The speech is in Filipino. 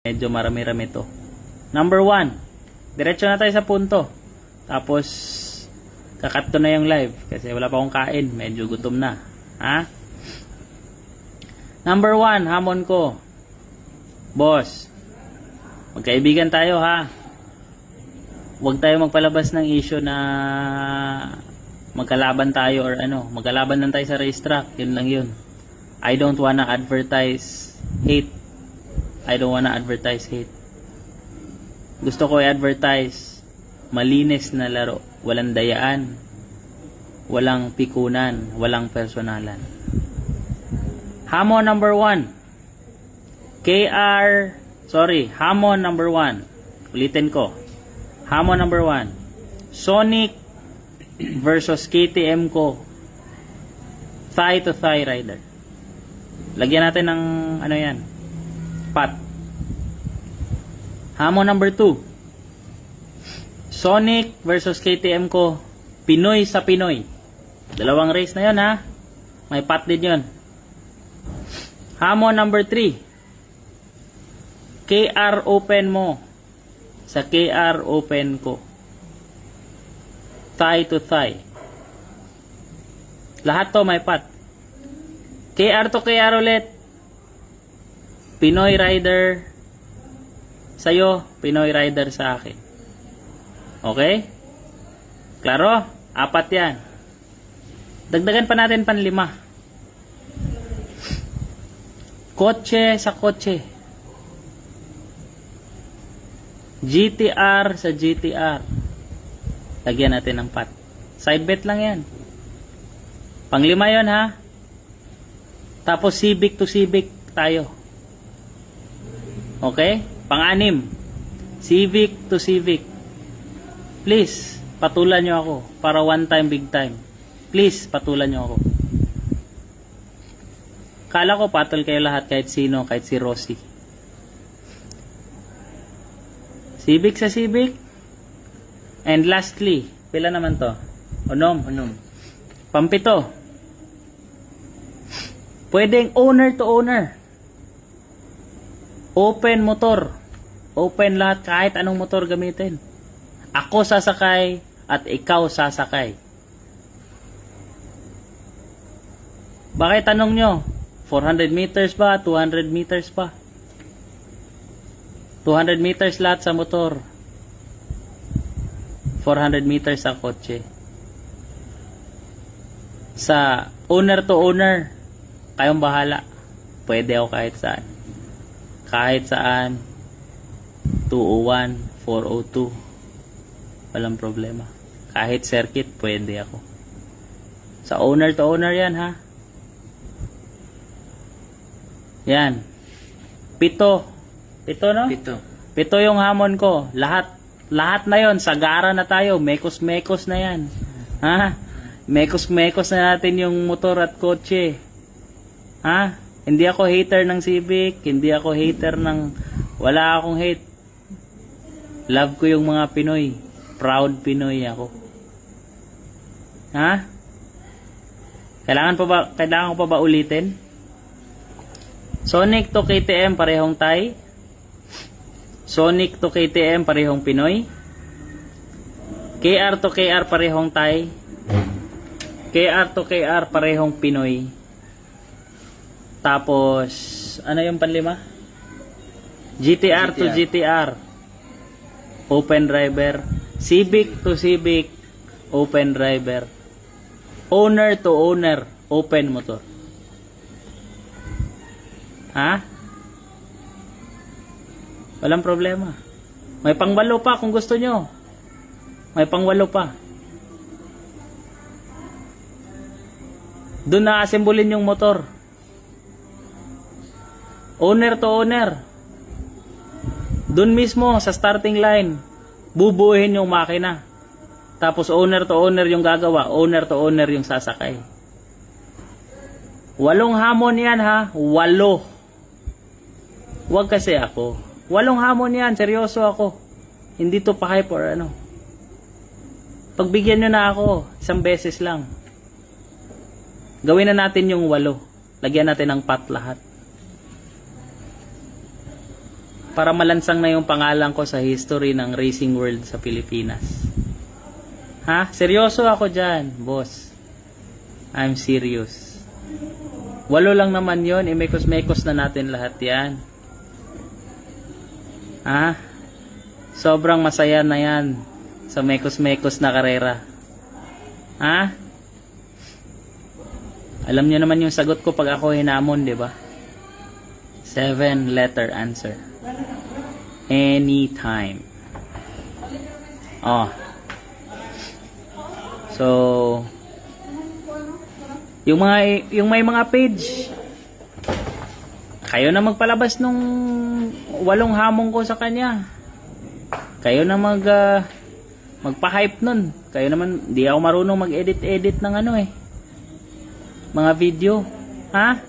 Medyo marami-rami to. Number 1. Diretso na tayo sa punto. Tapos, kakat ko na yung live. Kasi wala pa akong kain. Medyo gutom na. Ha? Number 1, hamon ko. Boss, magkaibigan tayo ha. Huwag tayo magpalabas ng issue na magkalaban tayo or ano. Magkalaban lang tayo sa racetrack. Yun lang yun. I don't wanna advertise hate. I don't wanna advertise hate. Gusto ko i-advertise malinis na laro. Walang dayaan. Walang pikunan. Walang personalan. Hamon number 1. Hamon number 1. Ulitin ko. Hamon number 1. Sonic versus KTM ko. Thigh to thigh rider. Lagyan natin ng ano yan. Pat. Hamon number 2. Sonic versus KTM ko. Pinoy sa Pinoy. Dalawang race na yon ha. May pat din yon. Hamon number 3. KR Open mo sa KR Open ko. Thigh to thigh. Lahat to may pat. KR to KR ulit. Pinoy rider sa'yo, Pinoy rider sa akin. Okay? Klaro? 4 yan. Dagdagan pa natin pan 5. Kotse sa kotse. GTR sa GTR. Lagyan natin ng pat. Side bet lang yan. Pang 5 yun ha. Tapos Civic to Civic tayo. Okay? Pang-6. Civic to Civic. Please, patulan nyo ako. Para one time, big time. Please, patulan nyo ako. Kala ko patol kayo lahat, kahit sino, kahit si Rossi. Civic sa Civic. And lastly, pila naman to? Unom. Pampito. Pwedeng owner to owner. Open motor. Open lahat, kahit anong motor gamitin. Ako sasakay at ikaw sasakay. Bakit tanong nyo? 400 meters ba? 200 meters pa? 200 meters lahat sa motor. 400 meters sa kotse. Sa owner to owner, kayong bahala. Pwede ako kahit saan. Kahit saan. 201, 402. Walang problema. Kahit circuit, pwede ako. Sa owner to owner yan ha. Yan. 7. 7 no? 7 yung hamon ko. Lahat na yon. Sagara na tayo. Mekos na yan. Ha? Mekos na natin yung motor at kotse. Ha? Hindi ako hater ng Civic. Hindi ako hater ng... Wala akong hate. Love ko yung mga Pinoy. Proud Pinoy ako. Ha? Kailangan ko pa ba ulitin? Sonic to KTM parehong Thai. Sonic to KTM parehong Pinoy. KR to KR parehong Thai. KR to KR parehong Pinoy. Tapos ano yung panlima? GTR to GTR open driver. Civic to Civic open driver. Owner to owner open motor. Ha? Walang problema. May pang-8 pa kung gusto nyo. May pang-8 pa. Doon na assemblin yung motor. Owner to owner. Doon mismo sa starting line, bubuhin yung makina. Tapos owner to owner yung gagawa. Owner to owner yung sasakay. 8 hamon yan ha. 8. Huwag kasi ako. 8 hamon yan. Seryoso ako. Hindi to pa-hype or ano. Pagbigyan nyo na ako. 1 beses lang. Gawin na natin yung 8. Lagyan natin ng pat lahat. para malansang na yung pangalan ko sa history ng racing world sa Pilipinas. Ha? Seryoso ako dyan, boss. I'm serious. 8 lang naman yon, imekos-mekos na natin lahat yan. Ha? Sobrang masaya na yan sa mekos-mekos na karera. Ha? Alam niyo naman yung sagot ko pag ako hinamon, di ba? 7-letter answer. Anytime. Oh. So, yung may mga page, kayo na magpalabas nung 8 hamon ko sa kanya. Kayo na magpa-hype nun. Kayo naman, di ako marunong mag-edit ng mga video. Ha?